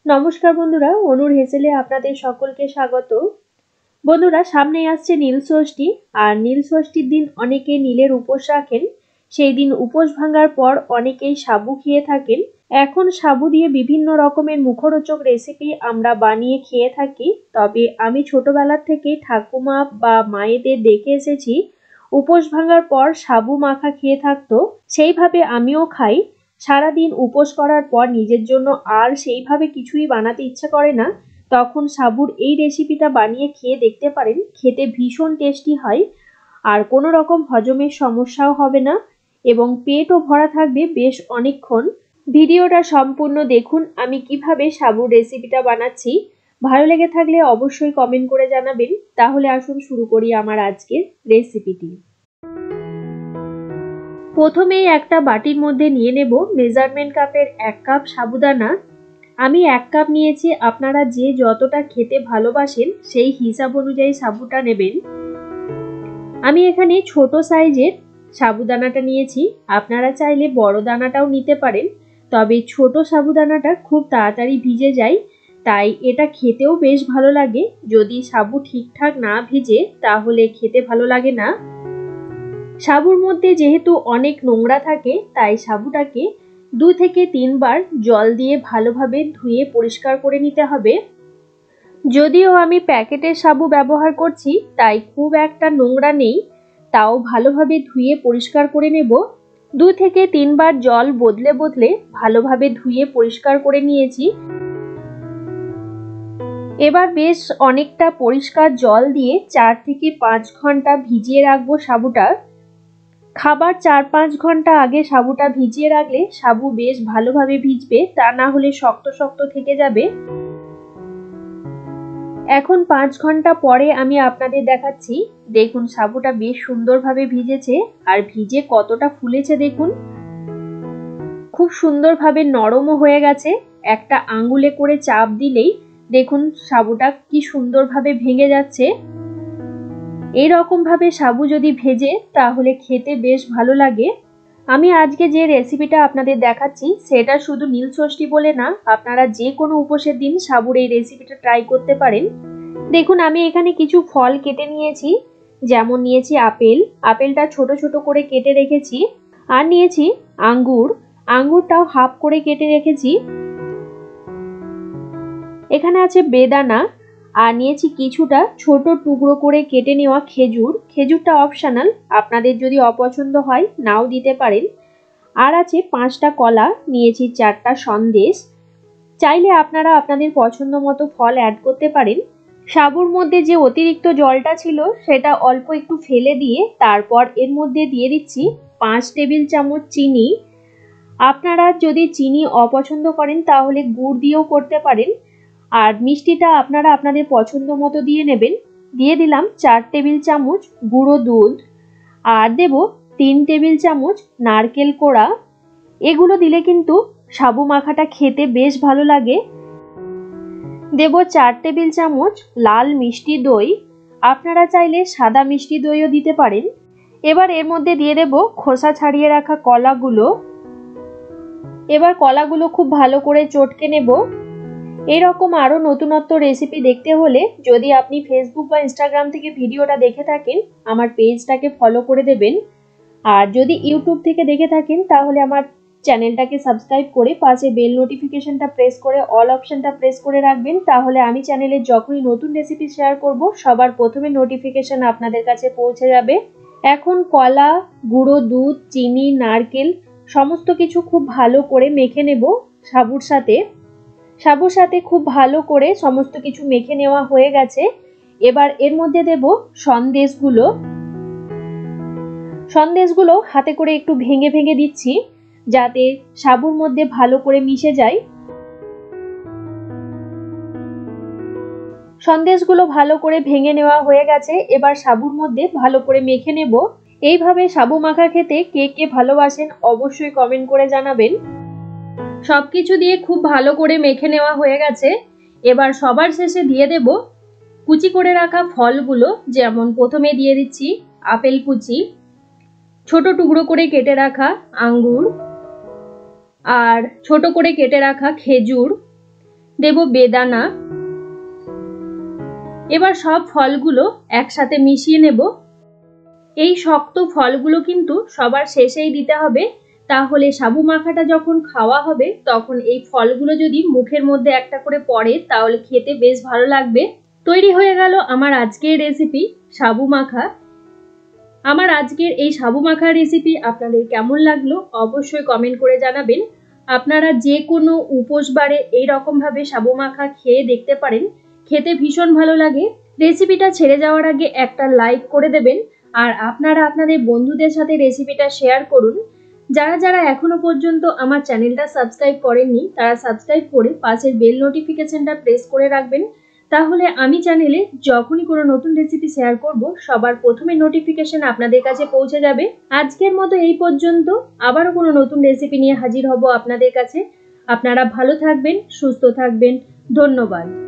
নমস্কার বন্ধুরা, অনুর হেসেলে আপনাদের সকলকে স্বাগত। বন্ধুরা, সামনেই আসছে নীল ষষ্ঠী। আর নীল ষষ্ঠীর দিন অনেকে নীলের উপোস রাখেন। সেই দিন উপোস ভাঙার পর অনেকেই সাবু খেয়ে থাকেন। এখন সাবু দিয়ে বিভিন্ন রকমের মুখরোচক রেসিপি আমরা বানিয়ে খেয়ে থাকি। তবে আমি ছোটবেলার থেকে ঠাকুমা বা মায়েদের দেখে এসেছি উপোস ভাঙার পর সাবু মাখা খেয়ে থাকতো, সেইভাবে আমিও খাই। সারাদিন উপোস করার পর নিজের জন্য আর সেইভাবে কিছুই বানাতে ইচ্ছা করে না, তখন সাবুর এই রেসিপিটা বানিয়ে খেয়ে দেখতে পারেন। খেতে ভীষণ টেস্টি হয়, আর কোনো রকম হজমের সমস্যাও হবে না এবং পেটও ভরা থাকবে বেশ অনেকক্ষণ। ভিডিওটা সম্পূর্ণ দেখুন আমি কিভাবে সাবুর রেসিপিটা বানাচ্ছি। ভালো লেগে থাকলে অবশ্যই কমেন্ট করে জানাবেন। তাহলে আসুন শুরু করি আমার আজকের রেসিপিটি। প্রথমেই একটা বাটির মধ্যে নিয়ে নেব মেজারমেন্ট কাপের 1 কাপ সাবুদানা। আমি 1 কাপ নিয়েছি, আপনারা যে যতটা খেতে ভালোবাসেন সেই হিসাব অনুযায়ী সাবুটা নেবেন। আমি এখানে ছোট সাইজের সাবুদানাটা নিয়েছি, আপনারা চাইলে বড় দানাটাও নিতে পারেন। তবে ছোট সাবুদানাটা খুব তাড়াতাড়ি ভিজে যায়, তাই এটা খেতেও বেশ ভালো লাগে। যদি সাবু ঠিকঠাক না ভিজে তাহলে খেতে ভালো লাগে না। সাবুর মধ্যে যেহেতু অনেক নোংরা থাকে, তাই সাবুটাকে 2 থেকে 3 বার জল দিয়ে ভালোভাবে ধুয়ে পরিষ্কার করে নিতে হবে। যদিও আমি প্যাকেটের সাবু ব্যবহার করছি, তাই খুব একটা নোংরা নেই, তাও ভালোভাবে ধুয়ে পরিষ্কার করে নেব। 2 থেকে 3 বার জল বদলে বদলে ভালোভাবে ধুয়ে পরিষ্কার করে নিয়েছি। এবার বেশ অনেকটা পরিষ্কার জল দিয়ে 4 থেকে 5 ঘন্টা ভিজিয়ে রাখবো সাবুটা। খাবার 4-5 ঘন্টা আগে সাবুটা ভিজিয়ে রাখলে সাবু বেশ ভালোভাবে ভিজবে, তা না হলে শক্ত শক্ত থেকে যাবে। এখন 5 ঘন্টা পরে আমি আপনাদের দেখাচ্ছি। দেখুন সাবুটা বেশ সুন্দরভাবে ভিজেছে, আর ভিজে কতটা ফুলেছে দেখুন। খুব সুন্দরভাবে নরমও হয়ে গেছে। একটা আঙ্গুলে করে চাপ দিলেই দেখুন সাবুটা কি সুন্দরভাবে ভেঙে যাচ্ছে। এইরকম ভাবে সাবু যদি ভেজে তাহলে খেতে বেশ ভালো লাগে। আমি আজকে যে রেসিপিটা আপনাদের দেখাচ্ছি সেটা শুধু নীল ষষ্ঠী বলে না, আপনারা যে কোনো উপোসের দিন সাবুর এই রেসিপিটা ট্রাই করতে পারেন। দেখুন আমি এখানে কিছু ফল কেটে নিয়েছি। যেমন নিয়েছি আপেলটা ছোট ছোট করে কেটে রেখেছি। আর নিয়েছি আঙ্গুরটাও হাফ করে কেটে রেখেছি। এখানে আছে বেদানা। আর নিয়েছি কিছুটা ছোট টুকরো করে কেটে নেওয়া খেজুরটা অপশনাল, আপনাদের যদি অপছন্দ হয় নাও দিতে পারেন। আর আছে 5টা কলা, নিয়েছি 4টা সন্দেশ। চাইলে আপনারা আপনাদের পছন্দ মতো ফল অ্যাড করতে পারেন। সাবুর মধ্যে যে অতিরিক্ত জলটা ছিল সেটা অল্প একটু ফেলে দিয়ে তারপর এর মধ্যে দিয়ে দিচ্ছি 5 টেবিল চামচ চিনি। আপনারা যদি চিনি অপছন্দ করেন তাহলে গুড় দিয়েও করতে পারেন। আর মিষ্টিটা আপনারা আপনাদের পছন্দ মতো দিয়ে নেবেন। দিয়ে দিলাম 4 টেবিল চামচ গুঁড়ো দুধ। আর দেব 3 টেবিল চামচ নারকেল কোড়া। এগুলো দিলে কিন্তু সাবু মাখাটা খেতে বেশ ভালো লাগে। দেব 4 টেবিল চামচ লাল মিষ্টি দই। আপনারা চাইলে সাদা মিষ্টি দইও দিতে পারেন। এবার এর মধ্যে দিয়ে দেব খোসা ছাড়িয়ে রাখা কলাগুলো। এবার কলাগুলো খুব ভালো করে চটকে নেব। এরকম আরো নতুনত্ব রেসিপি দেখতে হলে যদি আপনি ফেসবুক বা ইনস্টাগ্রাম থেকে ভিডিওটা দেখে থাকেন, আমার পেজটাকে ফলো করে দেবেন। আর যদি ইউটিউব থেকে দেখে থাকেন তাহলে আমার চ্যানেলটাকে সাবস্ক্রাইব করে পাশে বেল নোটিফিকেশনটা প্রেস করে অল অপশনটা প্রেস করে রাখবেন। তাহলে আমি চ্যানেলে যখনই নতুন রেসিপি শেয়ার করব সবার প্রথমে নোটিফিকেশন আপনাদের কাছে পৌঁছে যাবে। এখন কলা, গুঁড়ো দুধ, চিনি, নারকেল সমস্ত কিছু খুব ভালো করে মেখে নেব। সাবুর সাথে খুব ভালো করে সমস্ত কিছু মেখে নেওয়া হয়ে গেছে। এবার এর মধ্যে দেব সন্দেশগুলো হাতে করে একটু ভেঙে ভেঙে দিচ্ছি যাতে সাবুর মধ্যে ভালো করে মিশে যায়। সন্দেশগুলো ভালো করে ভেঙে নেওয়া হয়ে গেছে। এবার সাবুর মধ্যে ভালো করে মেখে নেব। এইভাবে সাবু মাখা খেতে কে কে ভালোবাসেন অবশ্যই কমেন্ট করে জানাবেন। সবকিছু দিয়ে খুব ভালো করে মেখে নেওয়া হয়ে গেছে। এবার সবার শেষে দিয়ে দেব কুচি করে রাখা ফলগুলো। যেমন প্রথমে দিয়ে দিচ্ছি আপেল কুচি, ছোট টুকরো করে কেটে রাখা আঙ্গুর, আর ছোট করে কেটে রাখা খেজুর, দেব বেদানা। এবার সব ফলগুলো একসাথে মিশিয়ে নেব। এই শক্ত ফলগুলো কিন্তু সবার শেষেই দিতে হবে, তাহলে সাবু মাখাটা যখন খাওয়া হবে তখন এই ফলগুলো যদি মুখের মধ্যে একটা করে পড়ে তাহলে খেতে বেশ ভালো লাগবে। তৈরি হয়ে গেল আমার আজকের রেসিপি সাবু মাখা। আমার আজকের এই সাবু মাখার রেসিপি আপনাদের কেমন লাগলো অবশ্যই কমেন্ট করে জানাবেন। আপনারা যে কোনো উপোসবারে এইরকম ভাবে সাবু মাখা খেয়ে দেখতে পারেন, খেতে ভীষণ ভালো লাগে। রেসিপিটা ছেড়ে যাওয়ার আগে একটা লাইক করে দেবেন আর আপনারা আপনাদের বন্ধুদের সাথে রেসিপিটা শেয়ার করুন। যারা যারা এখনো পর্যন্ত আমার চ্যানেলটা সাবস্ক্রাইব করেননি তারা সাবস্ক্রাইব করে পাশের বেল নোটিফিকেশনটা প্রেস করে রাখবেন, তাহলে আমি চ্যানেলে যখনই কোনো নতুন রেসিপি শেয়ার করব সবার প্রথমে নোটিফিকেশন আপনাদের কাছে পৌঁছে যাবে। আজকের মতো এই পর্যন্ত, আবারও কোনো নতুন রেসিপি নিয়ে হাজির হব আপনাদের কাছে। আপনারা ভালো থাকবেন, সুস্থ থাকবেন। ধন্যবাদ।